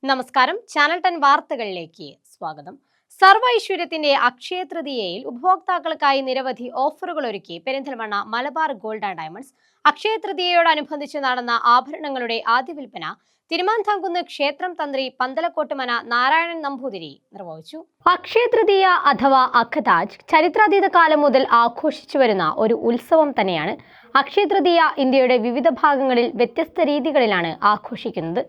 നമസ്കാരം, ചാനൽ 10 വാർത്തകളിലേക്ക് സ്വാഗതം. സർവ്വ ഐശ്വര്യത്തിന്റെ അക്ഷയ തൃതീയയിൽ ഉപഭോക്താക്കൾക്കായി നിരവധി ഓഫറുകൾ ഒരുക്കി Perinthalmanna Malabar Gold and Diamonds. Akshaya തൃതീയയോടനുബന്ധിച്ച് നടന്ന ആഭരണങ്ങളുടെ ആദ്യ വിൽപ്പന തിരുമാന്താംകുന്ന് ക്ഷേത്രം തന്ത്രി പന്തലക്കോട്ടുമന നാരായണൻ നമ്പൂതിരി നിർവഹിച്ചു. അക്ഷയ തൃതീയ അഥവാ അഖതാജ് ചരിത്രാതീത കാലം മുതൽ ആഘോഷിച്ചു വരുന്ന ഒരു ഉത്സവം തന്നെയാണ്. അക്ഷയ തൃതീയ ഇന്ത്യയുടെ വിവിധ ഭാഗങ്ങളിൽ വ്യത്യസ്ത രീതികളിലാണ് ആഘോഷിക്കുന്നത്.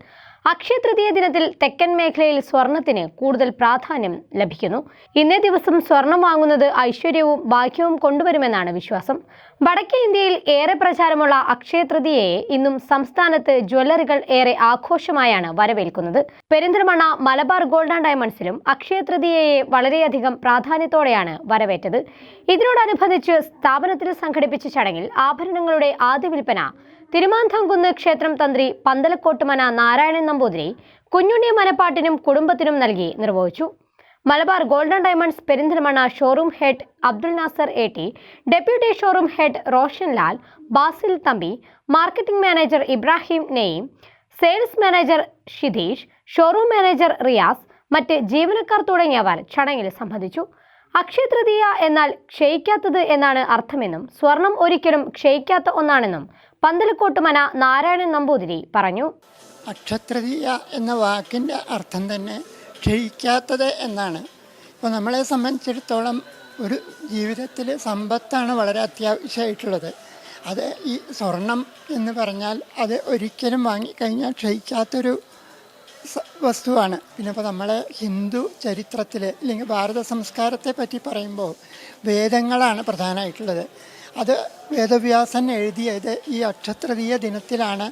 അക്ഷയ തൃതീയ ദിനത്തിൽ തെക്കൻ മേഖലയിൽ സ്വർണത്തിന് കൂടുതൽ പ്രാധാന്യം ലഭിക്കുന്നു. ഇന്നേ ദിവസം സ്വർണം വാങ്ങുന്നത് ഐശ്വര്യവും ഭാഗ്യവും കൊണ്ടുവരുമെന്നാണ് വിശ്വാസം. വടക്കേ ഇന്ത്യയിൽ ഏറെ പ്രചാരമുള്ള അക്ഷയ തൃതീയയെ ഇന്നും സംസ്ഥാനത്ത് ജ്വല്ലറികൾ ഏറെ ആഘോഷമായാണ് വരവേൽക്കുന്നത്. പെരിന്തൽമണ്ണ മലബാർ ഗോൾഡ് ആൻഡ് ഡയമണ്ട്സിലും അക്ഷയ തൃതീയയെ വളരെയധികം പ്രാധാന്യത്തോടെയാണ് വരവേറ്റത്. ഇതിനോടനുബന്ധിച്ച് സ്ഥാപനത്തിൽ സംഘടിപ്പിച്ച ചടങ്ങിൽ ആഭരണങ്ങളുടെ ആദ്യ വിൽപ്പന തിരുമാന്താംകുന്ന് ക്ഷേത്രം തന്ത്രി പന്തലക്കോട്ടുമന നാരായണൻ നമ്പൂതിരി കുഞ്ഞുണ്ണി മനപ്പാട്ടിനും കുടുംബത്തിനും നൽകി നിർവഹിച്ചു. Malabar Gold and Diamonds Perinthalmanna showroom head Abdul Nasar AT, deputy showroom head Roshan Lal, Basil Thampi, marketing manager Ibrahim Neyyam, sales manager Shitheesh, showroom manager Riyas, മറ്റ് ജീവനക്കാർ തുടങ്ങിയവർ ചടങ്ങിൽ സംബന്ധിച്ചു. അക്ഷയ തൃതീയ എന്നാൽ ക്ഷയിക്കാത്തത് എന്നാണ് അർത്ഥമെന്നും സ്വർണം ഒരിക്കലും ക്ഷയിക്കാത്ത ഒന്നാണെന്നും പന്തലക്കോട്ടുമന നാരായണൻ നമ്പൂതിരി പറഞ്ഞു. അക്ഷതൃതീയ എന്ന വാക്കിൻ്റെ അർത്ഥം തന്നെ ക്ഷയിക്കാത്തത് എന്നാണ്. ഇപ്പോൾ നമ്മളെ സംബന്ധിച്ചിടത്തോളം ഒരു ജീവിതത്തിൽ സമ്പത്താണ് വളരെ അത്യാവശ്യമായിട്ടുള്ളത്. അത് ഈ സ്വർണം എന്ന് പറഞ്ഞാൽ അത് ഒരിക്കലും വാങ്ങിക്കഴിഞ്ഞാൽ ക്ഷയിക്കാത്തൊരു വസ്തുവാണ്. പിന്നെ ഇപ്പോൾ നമ്മളെ ഹിന്ദു ചരിത്രത്തിൽ അല്ലെങ്കിൽ ഭാരത സംസ്കാരത്തെ പറ്റി പറയുമ്പോൾ വേദങ്ങളാണ് പ്രധാനമായിട്ടുള്ളത്. അത് വേദവ്യാസൻ എഴുതിയത് ഈ അക്ഷതൃതീയ ദിനത്തിലാണ്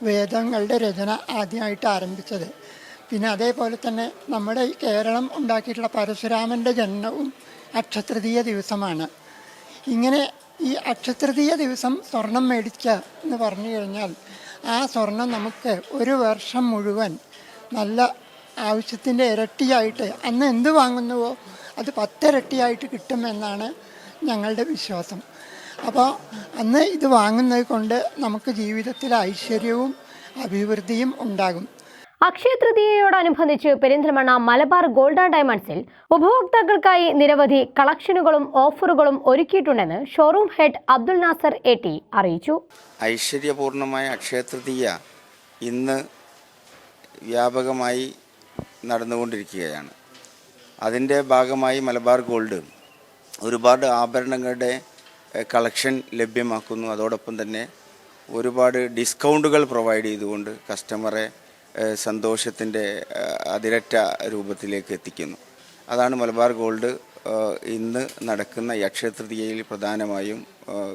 വേദങ്ങളുടെ രചന ആദ്യമായിട്ട് ആരംഭിച്ചത്. പിന്നെ അതേപോലെ തന്നെ നമ്മുടെ ഈ കേരളം ഉണ്ടാക്കിയിട്ടുള്ള പരശുരാമൻ്റെ ജനനവും അക്ഷതൃതീയ ദിവസമാണ്. ഇങ്ങനെ ഈ അക്ഷതൃതീയ ദിവസം സ്വർണം മേടിക്കുക എന്ന് പറഞ്ഞു കഴിഞ്ഞാൽ ആ സ്വർണം നമുക്ക് ഒരു വർഷം മുഴുവൻ നല്ല ആവശ്യത്തിൻ്റെ ഇരട്ടിയായിട്ട് അന്ന് എന്ത് വാങ്ങുന്നുവോ അത് 10 ഇരട്ടിയായിട്ട് കിട്ടുമെന്നാണ് ഞങ്ങളുടെ വിശ്വാസം. അപ്പോൾ അന്ന് ഇത് വാങ്ങുന്നത് കൊണ്ട് നമുക്ക് ജീവിതത്തിൽ ഐശ്വര്യവും അഭിവൃദ്ധിയും ഉണ്ടാകും. അക്ഷയ തൃതീയയോടനുബന്ധിച്ച് പെരിന്തൽമണ്ണ മലബാർ ഗോൾഡ് ആൻഡ് ഡയമണ്ട്സിൽ ഉപഭോക്താക്കൾക്കായി നിരവധി കളക്ഷനുകളും ഓഫറുകളും ഒരുക്കിയിട്ടുണ്ടെന്ന് ഷോറൂം ഹെഡ് അബ്ദുൽ നാസർ എ.ടി അറിയിച്ചു. ഐശ്വര്യപൂർണമായ അക്ഷയ തൃതീയ ഇന്ന് വ്യാപകമായി നടന്നുകൊണ്ടിരിക്കുകയാണ്. അതിൻ്റെ ഭാഗമായി മലബാർ ഗോൾഡ് ഒരുപാട് ആഭരണങ്ങളുടെ കളക്ഷൻ ലഭ്യമാക്കുന്നു. അതോടൊപ്പം തന്നെ ഒരുപാട് ഡിസ്കൗണ്ടുകൾ പ്രൊവൈഡ് ചെയ്തുകൊണ്ട് കസ്റ്റമറെ സന്തോഷത്തിൻ്റെ അതിരറ്റ രൂപത്തിലേക്ക് എത്തിക്കുന്നു. അതാണ് മലബാർ ഗോൾഡ് ഇന്ന് നടക്കുന്ന ഈ അക്ഷയ തൃതീയയിൽ പ്രധാനമായും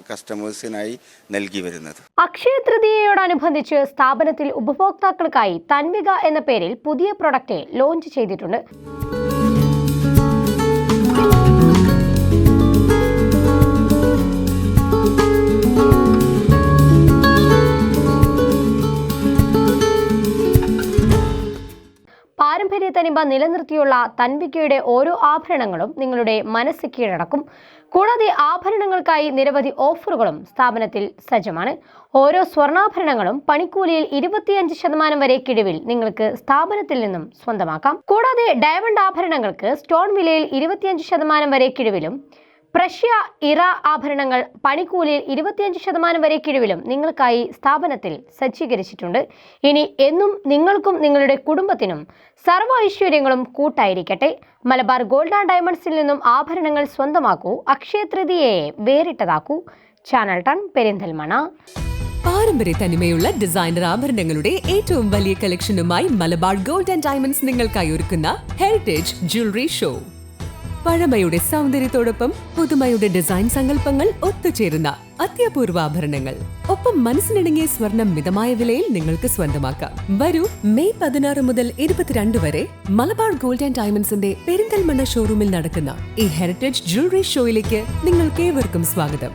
കസ്റ്റമേഴ്സിനായി നൽകി വരുന്നത്. അക്ഷയ തൃതീയയോടനുബന്ധിച്ച് സ്ഥാപനത്തിൽ ഉപഭോക്താക്കൾക്കായി തൻവിക എന്ന പേരിൽ പുതിയ പ്രൊഡക്റ്റ് ലോഞ്ച് ചെയ്തിട്ടുണ്ട്. പാരമ്പര്യ തനിമ നിലനിർത്തിയുള്ള തൻവികയുടെ ഓരോ ആഭരണങ്ങളും നിങ്ങളുടെ മനസ്സ് കീഴടക്കും. കൂടാതെ ആഭരണങ്ങൾക്കായി നിരവധി ഓഫറുകളും സ്ഥാപനത്തിൽ സജ്ജമാണ്. ഓരോ സ്വർണ്ണാഭരണങ്ങളും പണിക്കൂലിയിൽ 25% വരെ കിഴിവിൽ നിങ്ങൾക്ക് സ്ഥാപനത്തിൽ നിന്നും സ്വന്തമാക്കാം. കൂടാതെ ഡയമണ്ട് ആഭരണങ്ങൾക്ക് സ്റ്റോൺ വിലയിൽ 25% വരെ കിഴിവിലും പ്രഷ്യ ഇറ ആഭരണങ്ങൾ പണിക്കൂലിയിൽ 25% വരെ കിഴിവിലും നിങ്ങൾക്കായി സ്ഥാപനത്തിൽ സജ്ജീകരിച്ചിട്ടുണ്ട്. ഇനി എന്നും നിങ്ങൾക്കും നിങ്ങളുടെ കുടുംബത്തിനും സർവ്വ ഐശ്വര്യങ്ങളും കൂട്ടായിരിക്കട്ടെ. മലബാർ ഗോൾഡ് ആൻഡ് ഡയമണ്ട്സിൽ നിന്നും ആഭരണങ്ങൾ സ്വന്തമാക്കൂ. അക്ഷയ തൃതീയയെ വേറിട്ടതാക്കൂ. ചാനൽ 10 പെരിന്തൽമണ്ണ. പാരമ്പര്യ തനിമയുള്ള ഡിസൈനർ ആഭരണങ്ങളുടെ ഏറ്റവും വലിയ കളക്ഷനുമായി മലബാർ ഗോൾഡ് ആൻഡ് ഡയമണ്ട്സ് നിങ്ങൾക്കായി ഒരുക്കുന്ന ഹെറിറ്റേജ് ജ്വല്ലറി ഷോ. പഴമയുടെ സൗന്ദര്യത്തോടൊപ്പം പുതുമയുടെ ഡിസൈൻ സങ്കല്പങ്ങൾ ഒത്തുചേരുന്ന അത്യപൂർവ ആഭരണങ്ങൾ. ഒപ്പം മനസ്സിനിണങ്ങിയ സ്വർണം മിതമായ വിലയിൽ നിങ്ങൾക്ക് സ്വന്തമാക്കാം. വരൂ, മെയ് 16 മുതൽ 22 വരെ മലബാർ ഗോൾഡ് ആൻഡ് ഡയമണ്ട്സിന്റെ പെരിന്തൽമണ്ണ ഷോറൂമിൽ നടക്കുന്ന ഈ ഹെറിറ്റേജ് ജ്വല്ലറി ഷോയിലേക്ക് നിങ്ങൾക്കേവർക്കും സ്വാഗതം.